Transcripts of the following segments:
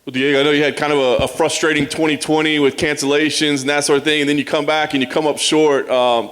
Well, Dhiego, I know you had kind of a frustrating 2020 with cancellations and that sort of thing, and then you come back and you come up short.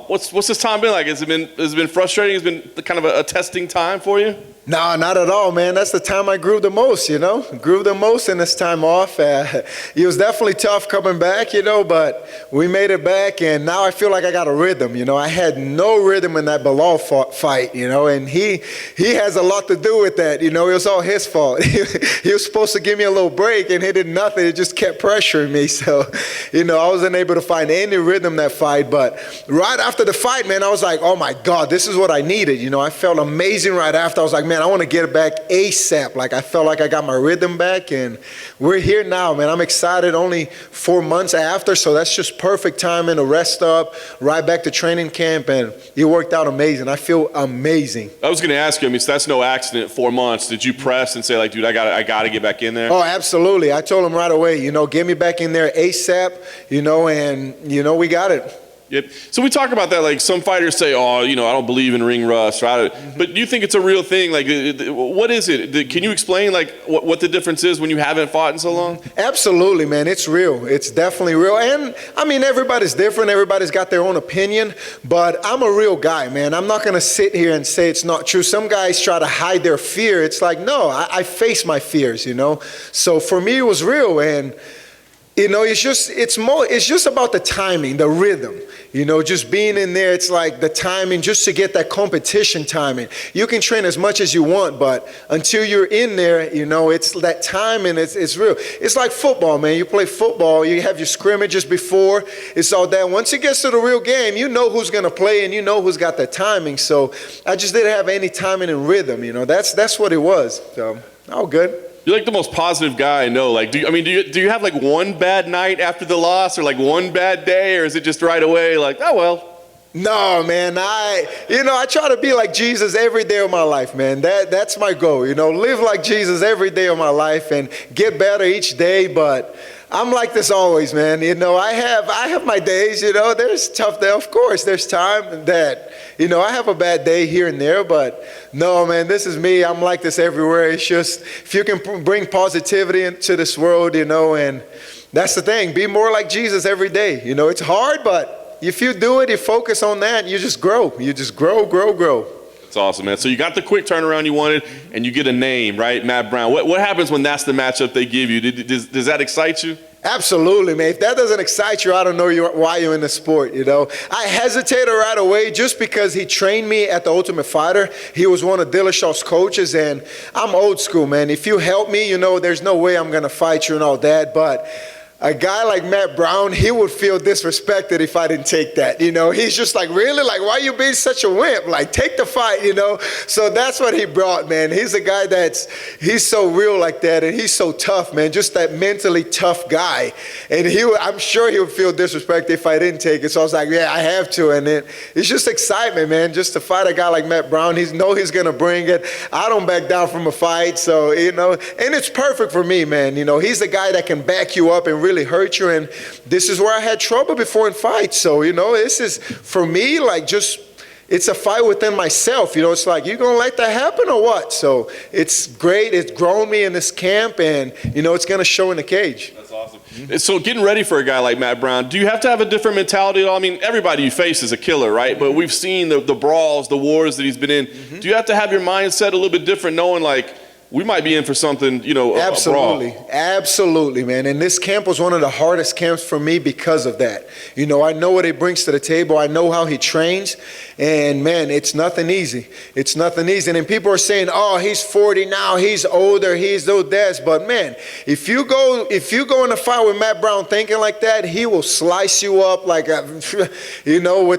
What's this time been like? Has it been frustrating? Has it been kind of a testing time for you? No, not at all, man. That's the time I grew the most, Grew the most in this time off. It was definitely tough coming back, but we made it back, and now I feel like I got a rhythm, I had no rhythm in that Bilal fight, and he has a lot to do with that, It was all his fault. He was supposed to give me a little break, and he did nothing. It just kept pressuring me. So, I wasn't able to find any rhythm that fight. But right after the fight, man, I was like, oh, my God, this is what I needed. I felt amazing right after. I was like, man, I want to get it back ASAP. Like, I felt like I got my rhythm back, and we're here now, man. I'm excited. Only 4 months after, so that's just perfect timing to rest up, right back to training camp, and it worked out amazing. I feel amazing. I was going to ask you, so that's no accident, 4 months. Did you press and say, like, dude, I got to get back in there? Oh, absolutely. I told him right away, get me back in there ASAP, and, we got it. Yep. So we talk about that, like some fighters say, oh, I don't believe in ring rust, right? But do you think it's a real thing? Like, what is it? Can you explain, like, what the difference is when you haven't fought in so long? Absolutely, man. It's real. It's definitely real. And, everybody's different. Everybody's got their own opinion. But I'm a real guy, man. I'm not going to sit here and say it's not true. Some guys try to hide their fear. It's like, no, I face my fears, So for me, it was real. And it's just about the timing, the rhythm, just being in there. It's like the timing, just to get that competition timing. You can train as much as you want, but until you're in there, it's that timing. It's real. It's like football, man. You play football, you have your scrimmages before. It's all that. Once it gets to the real game, you know who's going to play and you know who's got the timing. So I just didn't have any timing and rhythm. That's what it was. So all good. You're like the most positive guy I know. Like, do you have like one bad night after the loss, or like one bad day, or is it just right away like, oh well? No, man. I try to be like Jesus every day of my life, man. That's my goal. Live like Jesus every day of my life and get better each day. But I'm like this always, man. I have my days. There's tough days. Of course, there's time that I have a bad day here and there. But no, man, this is me. I'm like this everywhere. It's just if you can bring positivity into this world, and that's the thing. Be more like Jesus every day. It's hard, but if you do it, you focus on that, you just grow. You just grow. That's awesome, man. So you got the quick turnaround you wanted, and you get a name, right? Matt Brown. What happens when that's the matchup they give you? Does that excite you? Absolutely, man. If that doesn't excite you, I don't know why you're in the sport, I hesitated right away just because he trained me at the Ultimate Fighter. He was one of Dillashaw's coaches, and I'm old school, man. If you help me, there's no way I'm going to fight you and all that, but a guy like Matt Brown, he would feel disrespected if I didn't take that, He's just like, really? Like, why are you being such a wimp? Like, take the fight, So that's what he brought, man. He's a guy he's so real like that, and he's so tough, man. Just that mentally tough guy. And I'm sure he would feel disrespected if I didn't take it. So I was like, yeah, I have to. And it's just excitement, man, just to fight a guy like Matt Brown. He's going to bring it. I don't back down from a fight. So, and it's perfect for me, man. He's the guy that can back you up and really hurt you, and this is where I had trouble before in fights. So this is for me like it's a fight within myself. It's like, you gonna let that happen or what? So it's great. It's grown me in this camp, and it's gonna show in the cage. That's awesome. So getting ready for a guy like Matt Brown, do you have to have a different mentality at all? Everybody you face is a killer, right? But we've seen the brawls, the wars that he's been in. Do you have to have your mindset a little bit different, knowing like we might be in for something, Absolutely. Absolutely, man. And this camp was one of the hardest camps for me because of that. I know what he brings to the table. I know how he trains. And, man, it's nothing easy. It's nothing easy. And then people are saying, oh, he's 40 now. He's older. He's this. But, man, if you go in a fight with Matt Brown thinking like that, he will slice you up like, with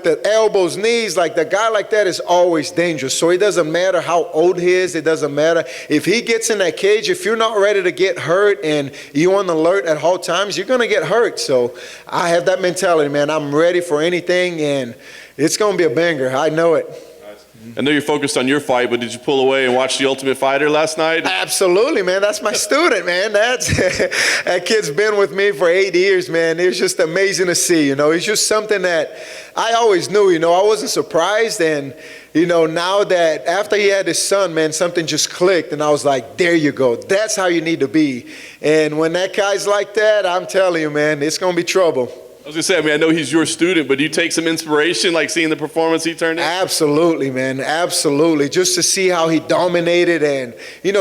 the elbows, knees. Like, the guy like that is always dangerous. So it doesn't matter how old he is. It doesn't matter. If he gets in that cage, if you're not ready to get hurt and you're on alert at all times, you're going to get hurt. So I have that mentality, man. I'm ready for anything, and it's going to be a banger. I know it. Nice. I know you're focused on your fight, but did you pull away and watch The Ultimate Fighter last night? Absolutely, man. That's my student, man. That kid's been with me for 8 years, man. It's just amazing to see, It's just something that I always knew, I wasn't surprised. And, now that after he had his son, man, something just clicked. And I was like, there you go. That's how you need to be. And when that guy's like that, I'm telling you, man, it's going to be trouble. I was going to say, I know he's your student, but do you take some inspiration, like seeing the performance he turned in? Absolutely, man. Absolutely. Just to see how he dominated and,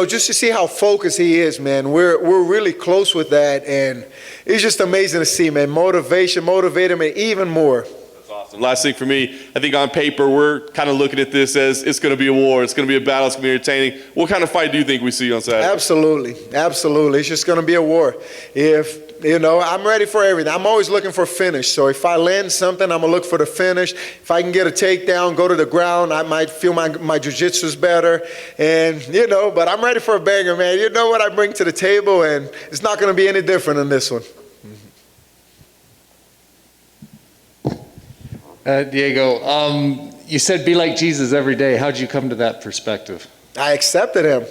just to see how focused he is, man. We're really close with that. And it's just amazing to see, man. Motivated me even more. That's awesome. Last thing for me, I think on paper, we're kind of looking at this as it's going to be a war. It's going to be a battle. It's going to be entertaining. What kind of fight do you think we see on Saturday? Absolutely. It's just going to be a war. I'm ready for everything. I'm always looking for a finish. So if I land something, I'm going to look for the finish. If I can get a takedown, go to the ground, I might feel my jiu-jitsu's better. And, but I'm ready for a banger, man. You know what I bring to the table, and it's not going to be any different in this one. Dhiego, you said be like Jesus every day. How'd you come to that perspective? I accepted him.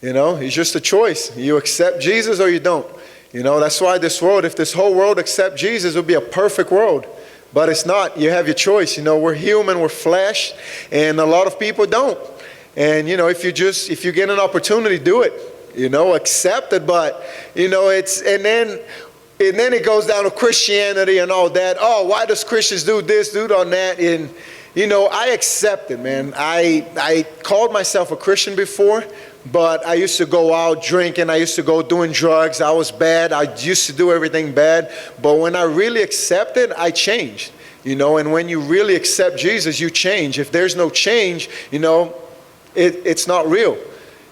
It's just a choice. You accept Jesus or you don't. That's why if this whole world accept Jesus, it would be a perfect world. But it's not. You have your choice. We're human, we're flesh, and a lot of people don't. And, if you get an opportunity, do it. Accept it. But, and then it goes down to Christianity and all that. Oh, why does Christians do this, do that? And, I accept it, man. I called myself a Christian before. But I used to go out drinking. I used to go doing drugs. I was bad. I used to do everything bad. But when I really accepted, I changed. And when you really accept Jesus, you change. If there's no change, it's not real.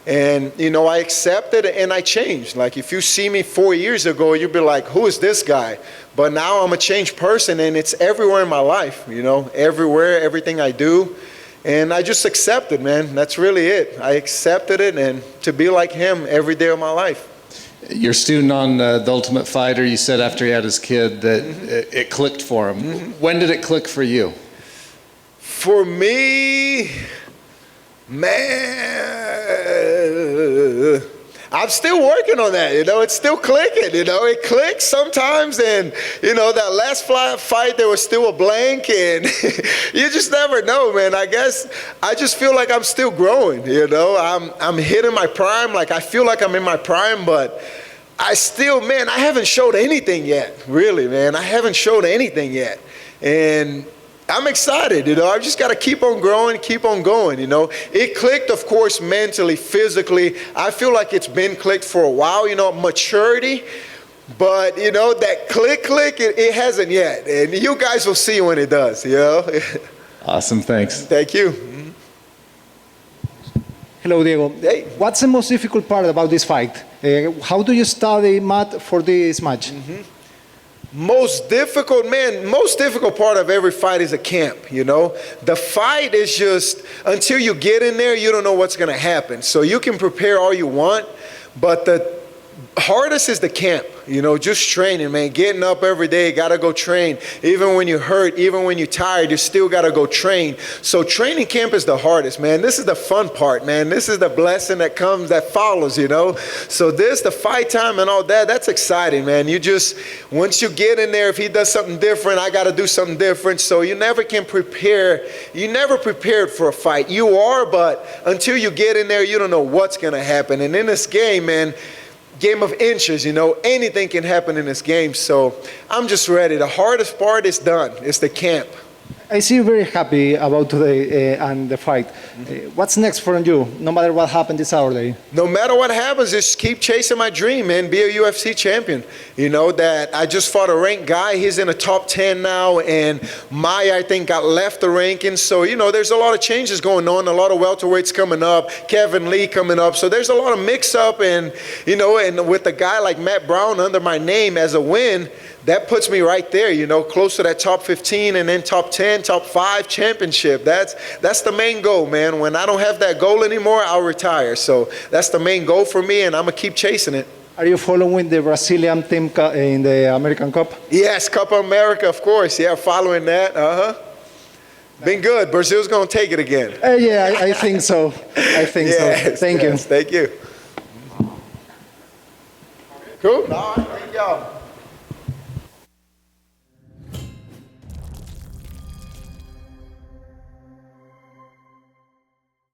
And, I accepted and I changed. Like if you see me 4 years ago, you'd be like, who is this guy? But now I'm a changed person, and it's everywhere in my life, everywhere, everything I do. And I just accepted, man. That's really it. I accepted it, and to be like him every day of my life. Your student on The Ultimate Fighter, you said after he had his kid that it clicked for him. When did it click for you? For me, man, I'm still working on that, it's still clicking, it clicks sometimes, and, that last fight, there was still a blank, and you just never know, man. I guess I just feel like I'm still growing, I'm hitting my prime, like I feel like I'm in my prime, but I still, man, I haven't showed anything yet, really, man. I haven't showed anything yet, and I'm excited, I've just got to keep on growing, keep on going, It clicked, of course, mentally, physically. I feel like it's been clicked for a while, maturity. But, that click, it hasn't yet. And you guys will see when it does, Awesome, thanks. Thank you. Hello, Dhiego. Hey. What's the most difficult part about this fight? How do you study math for this match? Most difficult part of every fight is a camp, The fight is just, until you get in there, you don't know what's going to happen. So you can prepare all you want, but the hardest is the camp, just training, man. Getting up every day, got to go train. Even when you're hurt, even when you're tired, you still got to go train. So training camp is the hardest, man. This is the fun part, man. This is the blessing that follows, So the fight time and all that, that's exciting, man. Once you get in there, if he does something different, I got to do something different. So you never can prepare. You never prepared for a fight. You are, but until you get in there, you don't know what's going to happen. And in this game, man, game of inches, anything can happen in this game. So I'm just ready. The hardest part is done. It's the camp. I see you very happy about today and the fight. What's next for you, no matter what happens this Saturday? No matter what happens, just keep chasing my dream, man. Be a UFC champion. That I just fought a ranked guy. He's in the top 10 now, and I think, got left the ranking. So, there's a lot of changes going on, a lot of welterweights coming up, Kevin Lee coming up. So there's a lot of mix-up, and, and with a guy like Matt Brown under my name as a win, that puts me right there, close to that top 15 and then top 10, top 5 championship. That's the main goal, man. When I don't have that goal anymore, I'll retire. So that's the main goal for me, and I'm going to keep chasing it. Are you following the Brazilian team in the American Cup? Yes, Copa America, of course. Yeah, following that. Been good. Brazil's going to take it again. Yeah, I think so. I think so. Thank you. Thank you. Cool.